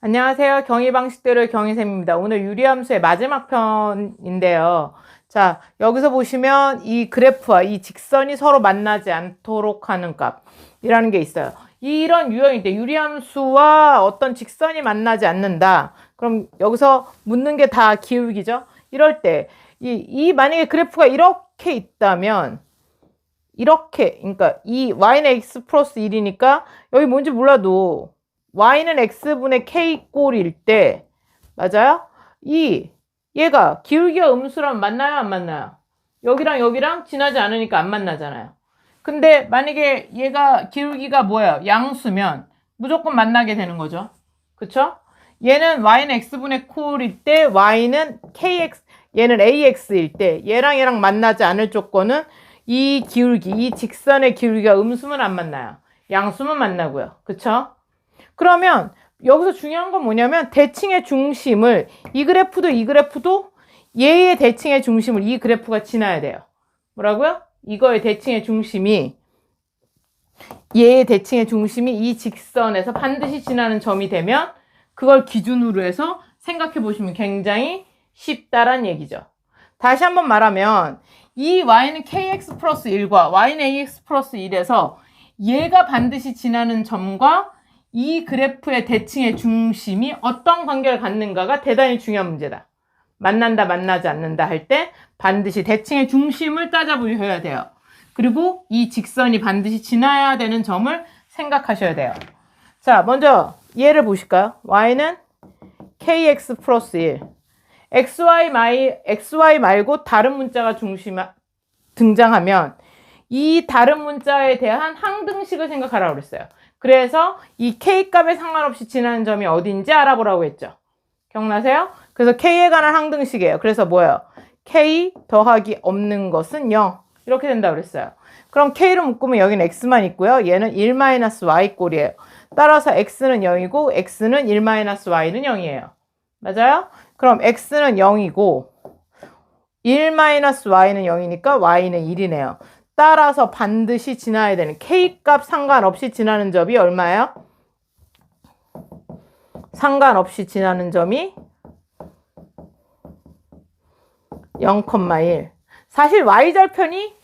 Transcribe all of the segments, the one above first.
안녕하세요. 경희 방식대로의 경희쌤입니다. 오늘 유리함수의 마지막 편인데요. 자, 여기서 보시면 이 그래프와 이 직선이 서로 만나지 않도록 하는 값이라는 게 있어요. 이런 유형인데 유리함수와 어떤 직선이 만나지 않는다. 그럼 여기서 묻는 게 다 기울기죠? 이럴 때 만약에 그래프가 이렇게 있다면 이렇게, 그러니까 이 y는 x 플러스 1이니까 여기 뭔지 몰라도 y는 x분의 k 꼴일 때, 맞아요? 얘가 기울기와 음수랑 만나요, 안 만나요? 여기랑 여기랑 지나지 않으니까 안 만나잖아요. 근데 만약에 얘가 기울기가 뭐예요? 양수면 무조건 만나게 되는 거죠. 그쵸? 얘는 y는 x분의 꼴일 때, y는 kx, 얘는 ax일 때, 얘랑 만나지 않을 조건은 이 기울기, 이 직선의 기울기가 음수면 안 만나요. 양수면 만나고요. 그쵸? 그러면 여기서 중요한 건 뭐냐면 대칭의 중심을 이 그래프도 얘의 대칭의 중심을 이 그래프가 지나야 돼요. 뭐라고요? 이거의 대칭의 중심이 얘의 대칭의 중심이 이 직선에서 반드시 지나는 점이 되면 그걸 기준으로 해서 생각해 보시면 굉장히 쉽다란 얘기죠. 다시 한번 말하면 이 y는 kx 플러스 1과 y는 ax 플러스 1에서 얘가 반드시 지나는 점과 이 그래프의 대칭의 중심이 어떤 관계를 갖는가가 대단히 중요한 문제다. 만난다, 만나지 않는다 할 때 반드시 대칭의 중심을 따져보셔야 돼요. 그리고 이 직선이 반드시 지나야 되는 점을 생각하셔야 돼요. 자, 먼저 얘를 보실까요? y는 kx 플러스 1. xy 말고 다른 문자가 등장하면 이 다른 문자에 대한 항등식을 생각하라고 그랬어요. 그래서 이 k값에 상관없이 지나는 점이 어딘지 알아보라고 했죠. 기억나세요? 그래서 k에 관한 항등식이에요. 그래서 뭐예요? k 더하기 없는 것은 0. 이렇게 된다고 그랬어요. 그럼 k를 묶으면 여기는 x만 있고요. 얘는 1-y 꼴이에요. 따라서 x는 0이고 x는 1-y는 0이에요. 맞아요? 그럼 x는 0이고 1-y는 0이니까 y는 1이네요. 따라서 반드시 지나야 되는 k값 상관없이 지나는 점이 얼마예요? 상관없이 지나는 점이 0,1. 사실 y절편이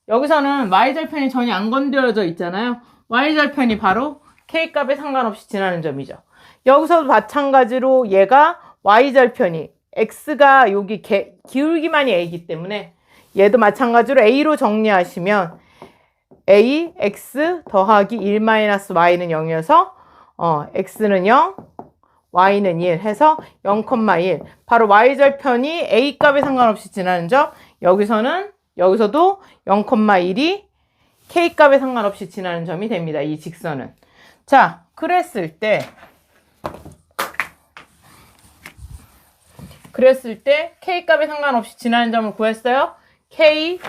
여기서는 y절편이 전혀 안 건드려져 있잖아요. y절편이 바로 k값에 상관없이 지나는 점이죠. 여기서도 마찬가지로 얘가 y절편이 x가 여기 기울기만이 a이기 때문에 얘도 마찬가지로 a로 정리하시면 a, x 더하기 1-y는 0이어서 x는 0, y는 1 해서 0,1. 바로 y절편이 a 값에 상관없이 지나는 점. 여기서도 0,1이 k 값에 상관없이 지나는 점이 됩니다. 이 직선은. 자, 그랬을 때 k 값에 상관없이 지나는 점을 구했어요. k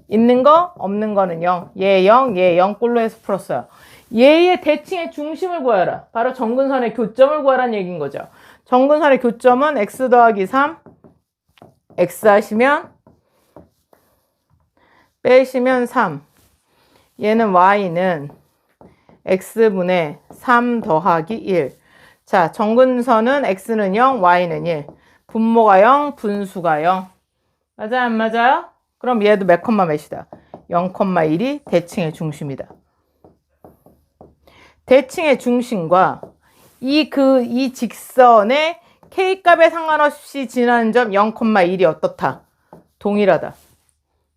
있는 거 없는 거는 0. 얘 0, 얘 0 꼴로 해서 풀었어요. 얘의 대칭의 중심을 구하라. 바로 정근선의 교점을 구하라는 얘기인 거죠. 정근선의 교점은 x 더하기 3 x 하시면 빼시면 3. 얘는 y는 x분의 3 더하기 1. 자, 정근선은 x는 0, y는 1. 분모가 0, 분수가 0. 맞아요, 안 맞아요? 그럼 얘도 몇 콤마 몇이다? 0,1이 대칭의 중심이다. 대칭의 중심과 이 직선의 k값에 상관없이 지나는 점 0,1이 어떻다? 동일하다.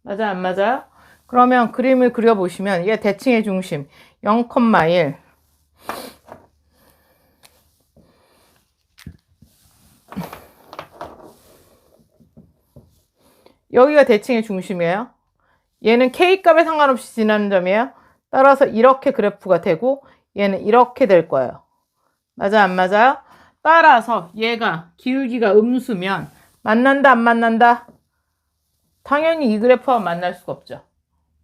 맞아요, 안 맞아요? 그러면 그림을 그려보시면 얘 대칭의 중심 0,1. 여기가 대칭의 중심이에요. 얘는 k값에 상관없이 지나는 점이에요. 따라서 이렇게 그래프가 되고 얘는 이렇게 될 거예요. 맞아, 안 맞아요? 따라서 얘가 기울기가 음수면 만난다, 안 만난다? 당연히 이 그래프와 만날 수가 없죠.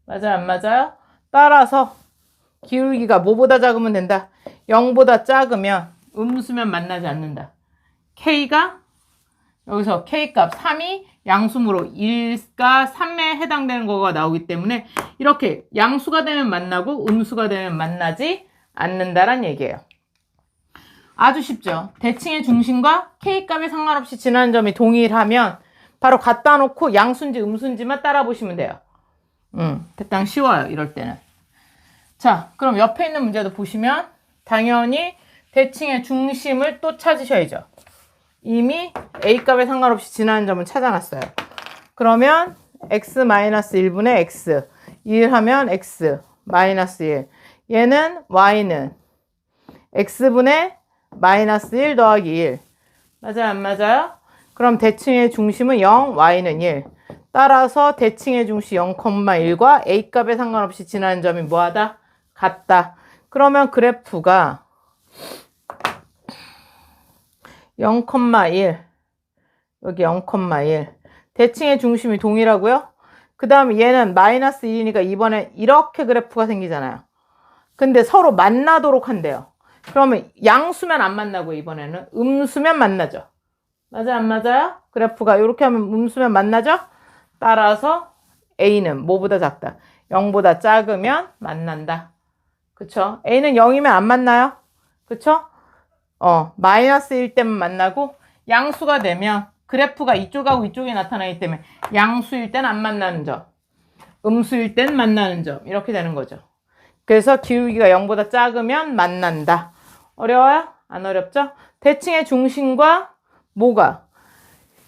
맞아, 안 맞아요? 따라서 기울기가 뭐보다 작으면 된다? 0보다 작으면 음수면 만나지 않는다. k가 여기서 k값 3이 양수므로 1과 3에 해당되는 거가 나오기 때문에 이렇게 양수가 되면 만나고 음수가 되면 만나지 않는다란 얘기예요. 아주 쉽죠. 대칭의 중심과 K값에 상관없이 지나는 점이 동일하면 바로 갖다 놓고 양수인지 음수인지만 따라 보시면 돼요. 대강 쉬워요. 이럴 때는. 자, 그럼 옆에 있는 문제도 보시면 당연히 대칭의 중심을 또 찾으셔야죠. 이미 A값에 상관없이 지나는 점은 찾아놨어요. 그러면 x-1분의 x 1 하면 x 마이너스 1. 얘는 y는 x분의 마이너스 1 더하기 1. 맞아요? 안 맞아요? 그럼 대칭의 중심은 0, y는 1. 따라서 대칭의 중심 0,1과 A값에 상관없이 지나는 점이 뭐하다? 같다. 그러면 그래프가 0,1 여기 0,1 대칭의 중심이 동일하고요. 그 다음에 얘는 마이너스 1이니까 이번에 이렇게 그래프가 생기잖아요. 근데 서로 만나도록 한대요. 그러면 양수면 안 만나고 이번에는 음수면 만나죠. 맞아요? 안 맞아요? 그래프가 이렇게 하면 음수면 만나죠? 따라서 A는 뭐보다 작다? 0보다 작으면 만난다. 그쵸? A는 0이면 안 만나요? 그쵸? 마이너스 1 때만 만나고 양수가 되면 그래프가 이쪽하고 이쪽에 나타나기 때문에 양수일 땐 안 만나는 점, 음수일 땐 만나는 점 이렇게 되는 거죠. 그래서 기울기가 0보다 작으면 만난다. 어려워요? 안 어렵죠? 대칭의 중심과 뭐가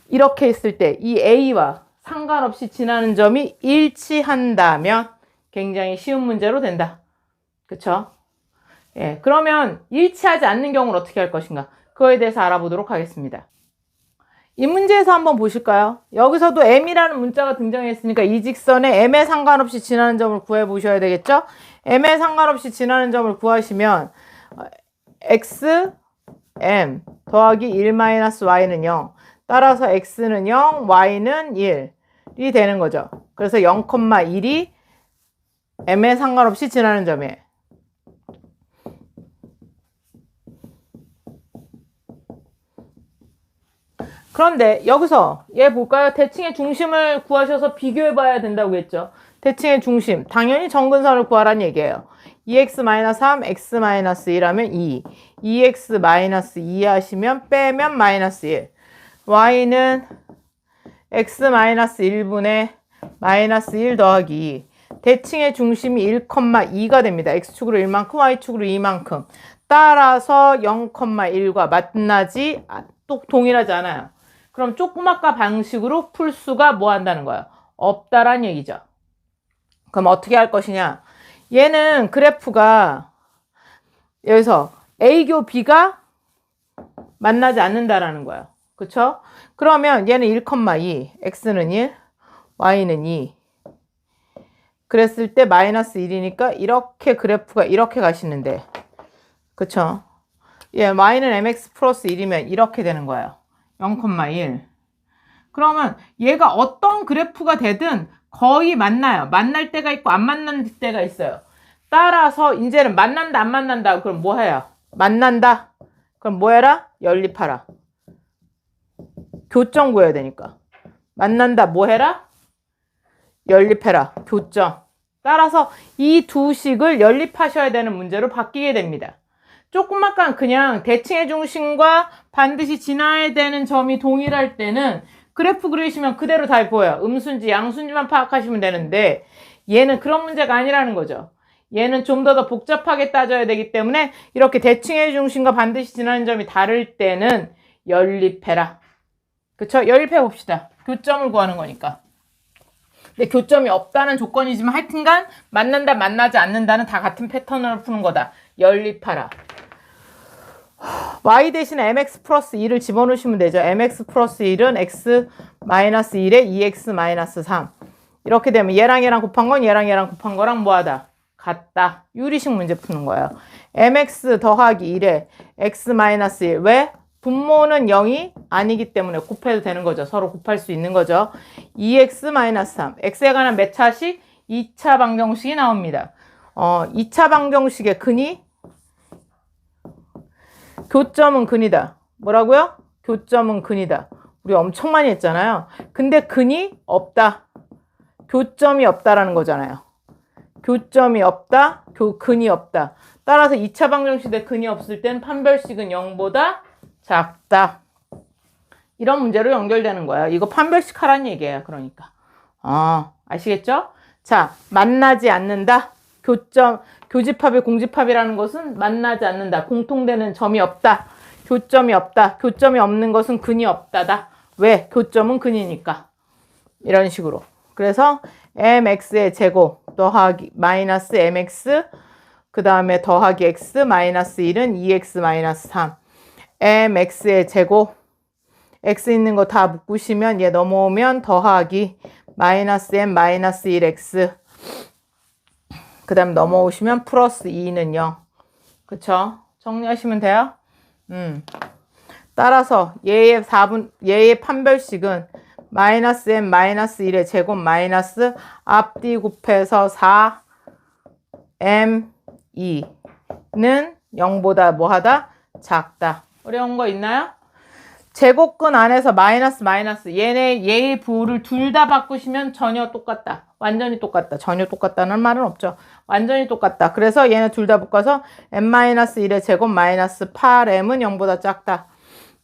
이렇게 있을 때 이 A와 상관없이 지나는 점이 일치한다면 굉장히 쉬운 문제로 된다. 그쵸? 예, 그러면 일치하지 않는 경우는 어떻게 할 것인가? 그거에 대해서 알아보도록 하겠습니다. 이 문제에서 한번 보실까요? 여기서도 m이라는 문자가 등장했으니까 이 직선에 m에 상관없이 지나는 점을 구해 보셔야 되겠죠? m에 상관없이 지나는 점을 구하시면 x, m 더하기 1-y는 0. 따라서 x는 0, y는 1이 되는 거죠. 그래서 0,1이 m에 상관없이 지나는 점이에요. 그런데 여기서 얘 볼까요? 대칭의 중심을 구하셔서 비교해 봐야 된다고 했죠. 대칭의 중심, 당연히 정근선을 구하라는 얘기예요. 2x-3, x-1 하면 2. 2x-2 하시면 빼면 마이너스 1. y는 x-1분의 마이너스 1 더하기 2. 대칭의 중심이 1,2가 됩니다. x축으로 1만큼, y축으로 2만큼. 따라서 0,1과 만나지, 또 동일하지 않아요. 그럼 조그맣까 방식으로 풀 수가 뭐 한다는 거예요? 없다란 얘기죠. 그럼 어떻게 할 것이냐? 얘는 그래프가 여기서 A교 B가 만나지 않는다라는 거예요. 그쵸? 그러면 얘는 1,2, X는 1, Y는 2. 그랬을 때 마이너스 1이니까 이렇게 그래프가 이렇게 가시는데. 그쵸? 예, Y는 MX 플러스 1이면 이렇게 되는 거예요. 0,1. 그러면 얘가 어떤 그래프가 되든 거의 만나요. 만날 때가 있고 안 만날 때가 있어요. 따라서 이제는 만난다 안 만난다. 그럼 뭐 해요? 만난다. 그럼 뭐 해라? 연립하라. 교점 구해야 되니까. 만난다 뭐 해라? 연립해라. 교점. 따라서 이 두 식을 연립하셔야 되는 문제로 바뀌게 됩니다. 조금만 그냥 대칭의 중심과 반드시 지나야 되는 점이 동일할 때는 그래프 그리시면 그대로 다 보여요. 음수인지 양수인지만 파악하시면 되는데 얘는 그런 문제가 아니라는 거죠. 얘는 좀 더 복잡하게 따져야 되기 때문에 이렇게 대칭의 중심과 반드시 지나는 점이 다를 때는 연립해라. 그쵸? 연립해 봅시다. 교점을 구하는 거니까. 근데 교점이 없다는 조건이지만 하여튼간 만난다 만나지 않는다는 다 같은 패턴으로 푸는 거다. 연립하라. y 대신에 mx 플러스 2를 집어넣으시면 되죠. mx 플러스 1은 x 마이너스 1에 2x 마이너스 3. 이렇게 되면 얘랑 얘랑 곱한 건 얘랑 얘랑 곱한 거랑 뭐하다? 같다. 유리식 문제 푸는 거예요. mx 더하기 1에 x 마이너스 1. 왜? 분모는 0이 아니기 때문에 곱해도 되는 거죠. 서로 곱할 수 있는 거죠. 2x 마이너스 3. x에 관한 몇 차식? 2차 방정식이 나옵니다. 2차 방정식의 근이 교점은 근이다. 뭐라고요? 교점은 근이다. 우리 엄청 많이 했잖아요. 근데 근이 없다. 교점이 없다라는 거잖아요. 교점이 없다. 근이 없다. 따라서 2차 방정식에 근이 없을 땐 판별식은 0보다 작다. 이런 문제로 연결되는 거야. 이거 판별식 하라는 얘기예요. 그러니까. 아시겠죠? 자, 만나지 않는다. 교집합의 공집합이라는 것은 만나지 않는다. 공통되는 점이 없다. 교점이 없다. 교점이 없는 것은 근이 없다다. 왜? 교점은 근이니까. 이런 식으로. 그래서 mx의 제곱 더하기 마이너스 mx 그 다음에 더하기 x 마이너스 1은 2x 마이너스 3 mx의 제곱 x 있는 거 다 묶으시면 얘 넘어오면 더하기 마이너스 m 마이너스 1x 그 다음 넘어오시면 플러스 2는 0. 그쵸? 정리하시면 돼요. 따라서 얘의 판별식은 마이너스 m 마이너스 1의 제곱 마이너스 앞뒤 곱해서 4m 2는 0보다 뭐하다? 작다. 어려운 거 있나요? 제곱근 안에서 마이너스 얘의 부호를 둘 다 바꾸시면 전혀 똑같다. 완전히 똑같다. 전혀 똑같다는 말은 없죠. 완전히 똑같다. 그래서 얘네 둘 다 바꿔서 m-1의 제곱 마이너스 8m은 0보다 작다.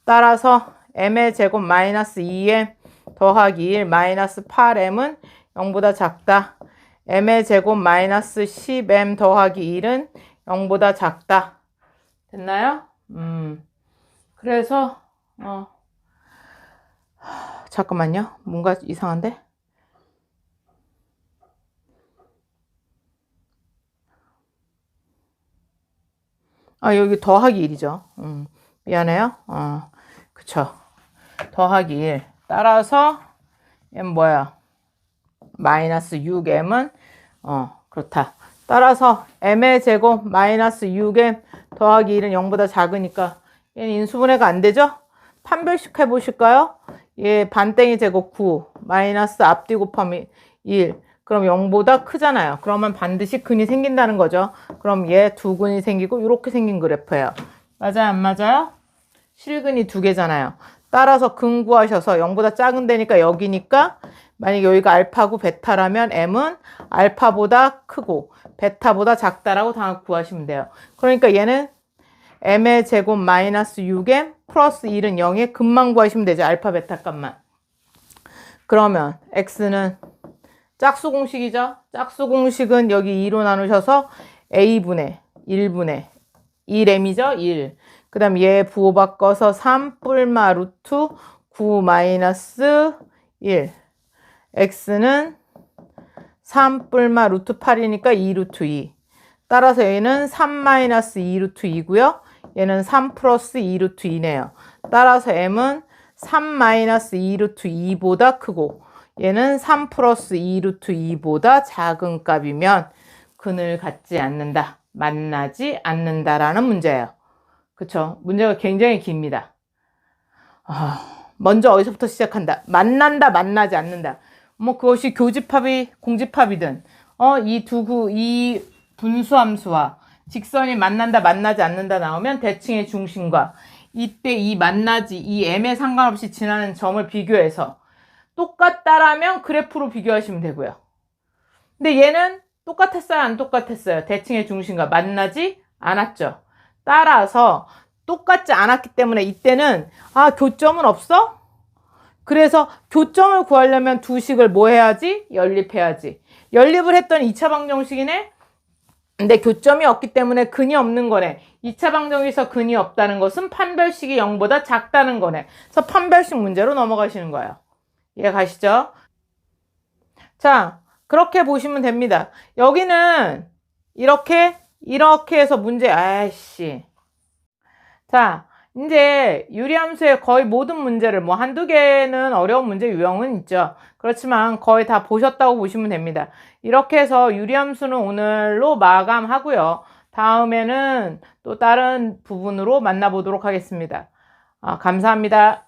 따라서 m의 제곱 마이너스 2m 더하기 1 마이너스 8m은 0보다 작다. m의 제곱 마이너스 10m 더하기 1은 0보다 작다. 됐나요? 그래서 잠깐만요. 뭔가 이상한데? 여기 더하기 1이죠. 미안해요. 그쵸. 더하기 1. 따라서 m 뭐야? 마이너스 6m은 그렇다. 따라서 m의 제곱 마이너스 6m 더하기 1은 0보다 작으니까 얘는 인수분해가 안 되죠? 판별식 해보실까요? 얘 반땡이 제곱 9 마이너스 앞뒤 곱하면 1 그럼 0보다 크잖아요. 그러면 반드시 근이 생긴다는 거죠. 그럼 얘 두 근이 생기고 이렇게 생긴 그래프예요. 맞아요? 안 맞아요? 실근이 두 개잖아요. 따라서 근 구하셔서 0보다 작은 데니까 여기니까 만약에 여기가 알파고 베타라면 m은 알파보다 크고 베타보다 작다라고 다 구하시면 돼요. 그러니까 얘는 m의 제곱 마이너스 6m 플러스 1은 0에 근만 구하시면 되죠. 알파 베타 값만. 그러면 x는 짝수 공식이죠. 짝수 공식은 여기 2로 나누셔서 a분의 1분의 1m이죠. 1. 그 다음 얘 부호 바꿔서 3 뿔마 루트 9 마이너스 1. x는 3 뿔마 루트 8이니까 2 루트 2. 따라서 얘는 3 마이너스 2 루트 2고요. 얘는 3 플러스 2 루트 2네요. 따라서 m은 3 마이너스 2 루트 2보다 크고 얘는 3 플러스 2 루트 2보다 작은 값이면 근을 갖지 않는다. 만나지 않는다라는 문제예요. 그쵸? 문제가 굉장히 깁니다. 먼저 어디서부터 시작한다? 만난다, 만나지 않는다. 뭐 그것이 교집합이 공집합이든 이 분수함수와 직선이 만난다, 만나지 않는다 나오면 대칭의 중심과 이때 이 만나지, 이 m에 상관없이 지나는 점을 비교해서 똑같다라면 그래프로 비교하시면 되고요. 근데 얘는 똑같았어요? 안 똑같았어요? 대칭의 중심과 만나지 않았죠. 따라서 똑같지 않았기 때문에 이때는 교점은 없어? 그래서 교점을 구하려면 두 식을 뭐 해야지? 연립해야지. 연립을 했더니 2차 방정식이네? 근데 교점이 없기 때문에 근이 없는 거네. 2차 방정식에서 근이 없다는 것은 판별식이 0보다 작다는 거네. 그래서 판별식 문제로 넘어가시는 거예요. 이해 가시죠? 자, 그렇게 보시면 됩니다. 여기는 이렇게 해서 문제, 자, 이제 유리함수의 거의 모든 문제를 뭐 한두 개는 어려운 문제 유형은 있죠. 그렇지만 거의 다 보셨다고 보시면 됩니다. 이렇게 해서 유리함수는 오늘로 마감하고요. 다음에는 또 다른 부분으로 만나보도록 하겠습니다. 감사합니다.